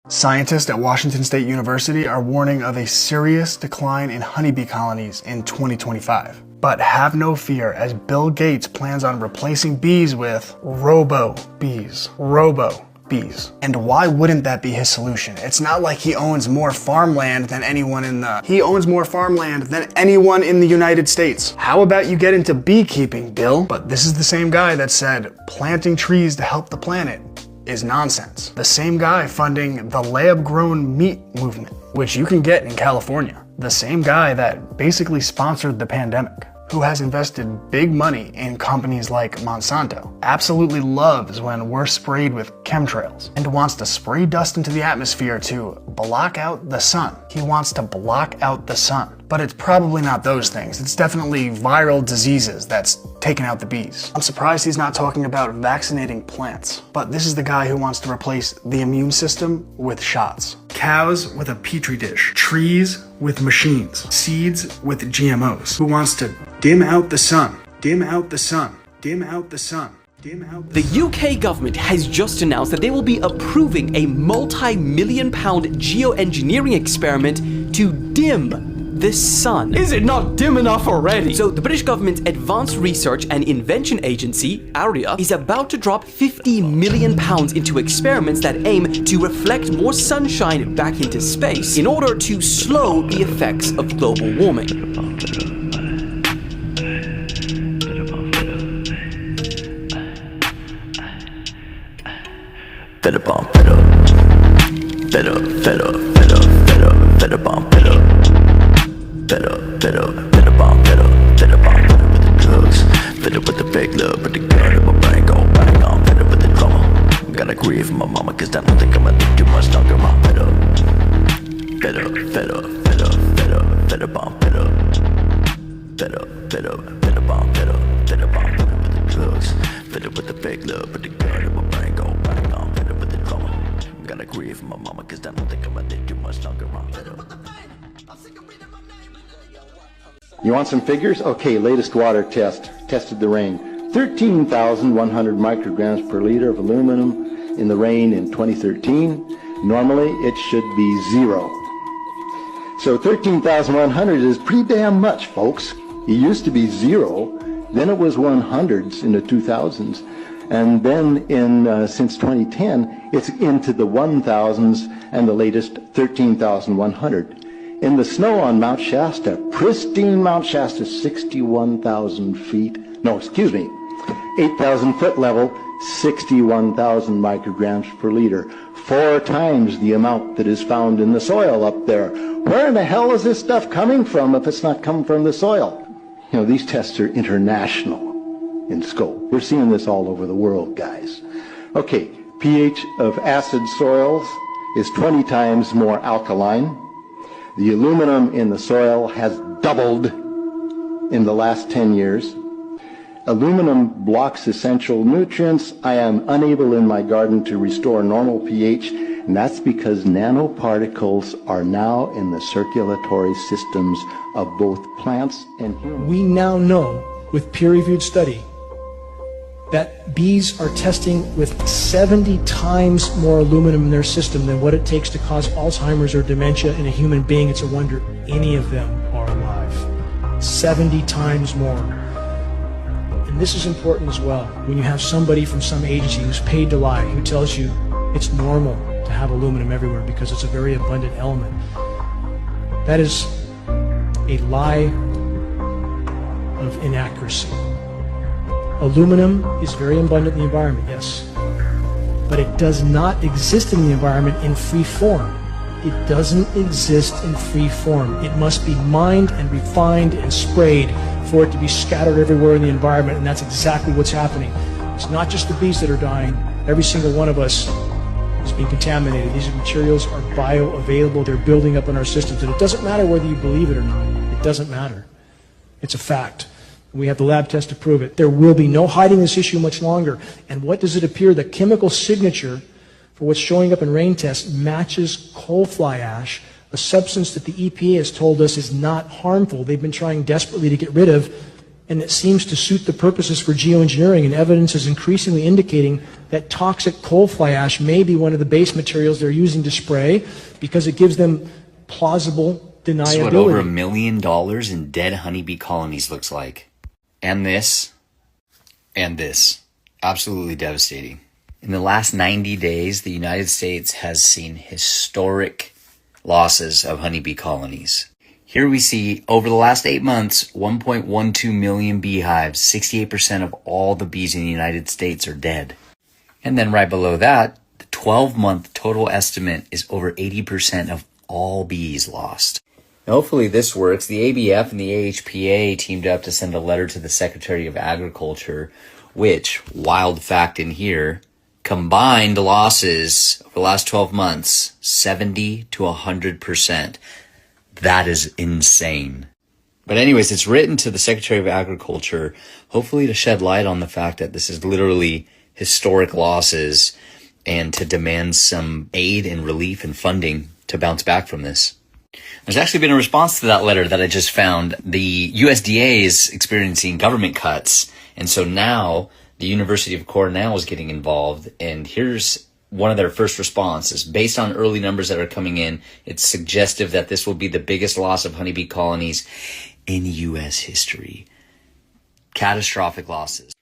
Scientists at Washington State University are warning of a serious decline in honeybee colonies in 2025. But have no fear, as Bill Gates plans on replacing bees with robo-bees. Robo-bees. And why wouldn't that be his solution? It's not like he owns more farmland than anyone in the... He owns more farmland than anyone in the United States. How about you get into beekeeping, Bill? But this is the same guy that said planting trees to help the planet is nonsense. The same guy funding the lab-grown meat movement, which you can get in California. The same guy that basically sponsored the pandemic, who has invested big money in companies like Monsanto, absolutely loves when we're sprayed with chemtrails, and wants to spray dust into the atmosphere to block out the sun. He wants to block out the sun. But it's probably not those things. It's definitely viral diseases that's taken out the bees. I'm surprised he's not talking about vaccinating plants. But this is the guy who wants to replace the immune system with shots. Cows with a petri dish. Trees with machines. Seeds with GMOs. Who wants to dim out the sun. Dim out the sun. Dim out the sun. The UK government has just announced that they will be approving a multi-million-pound geoengineering experiment to dim the sun. Is it not dim enough already? So the British government's Advanced Research and Invention Agency, ARIA, is about to drop £50 million into experiments that aim to reflect more sunshine back into space in order to slow the effects of global warming. Better bomb, better bomb, better bomb with the drugs, better with the fake love, with the gun in my brain, go bang on, better with the drama. Gotta grieve for my mama, cause I don't think I'm gonna live too much longer, on better bomb, better bomb, with the drugs, better with the fake love, with the gun in my brain, go bang on, better with the drama. Gotta grieve for my mama, cause I don't think I'm gonna live too much longer, on better. You want some figures? Okay, latest water test. Tested the rain. 13,100 micrograms per liter of aluminum in the rain in 2013. Normally, it should be 0. So 13,100 is pretty damn much, folks. It used to be 0, then it was 100s in the 2000s, and then since 2010, it's into the 1000s and the latest 13,100. In the snow on Mount Shasta, pristine Mount Shasta, 61,000 feet, no, excuse me, 8,000 foot level, 61,000 micrograms per liter, 4 times the amount that is found in the soil up there. Where in the hell is this stuff coming from if it's not coming from the soil? You know, these tests are international in scope. We're seeing this all over the world, guys. Okay, pH of acid soils is 20 times more alkaline. The aluminum in the soil has doubled in the last 10 years. Aluminum blocks essential nutrients. I am unable in my garden to restore normal pH, and that's because nanoparticles are now in the circulatory systems of both plants and humans. We now know, with peer-reviewed study, that bees are testing with 70 times more aluminum in their system than what it takes to cause Alzheimer's or dementia in a human being. It's a wonder any of them are alive. 70 times more. And this is important as well. When you have somebody from some agency who's paid to lie, who tells you it's normal to have aluminum everywhere because it's a very abundant element, that is a lie of inaccuracy. Aluminum is very abundant in the environment, yes, but it does not exist in the environment in free form. It doesn't exist in free form. It must be mined and refined and sprayed for it to be scattered everywhere in the environment, and that's exactly what's happening. It's not just the bees that are dying. Every single one of us is being contaminated. These materials are bioavailable. They're building up in our systems, and it doesn't matter whether you believe it or not. It doesn't matter. It's a fact. We have the lab test to prove it. There will be no hiding this issue much longer. And what does it appear? The chemical signature for what's showing up in rain tests matches coal fly ash, a substance that the EPA has told us is not harmful. They've been trying desperately to get rid of, and it seems to suit the purposes for geoengineering, and evidence is increasingly indicating that toxic coal fly ash may be one of the base materials they're using to spray because it gives them plausible deniability. This is what over $1 million in dead honeybee colonies looks like. And this. Absolutely devastating. In the last 90 days, the United States has seen historic losses of honeybee colonies. Here we see, over the last 8 months, 1.12 million beehives, 68% of all the bees in the United States are dead. And then right below that, the 12-month total estimate is over 80% of all bees lost. Now, hopefully this works. The ABF and the AHPA teamed up to send a letter to the Secretary of Agriculture, which, wild fact in here, combined losses over the last 12 months, 70 to 100%. That is insane. But anyways, it's written to the Secretary of Agriculture, hopefully to shed light on the fact that this is literally historic losses and to demand some aid and relief and funding to bounce back from this. There's actually been a response to that letter that I just found. The USDA is experiencing government cuts, and so now the University of Cornell is getting involved, and here's one of their first responses. Based on early numbers that are coming in, it's suggestive that this will be the biggest loss of honeybee colonies in U.S. history. Catastrophic losses.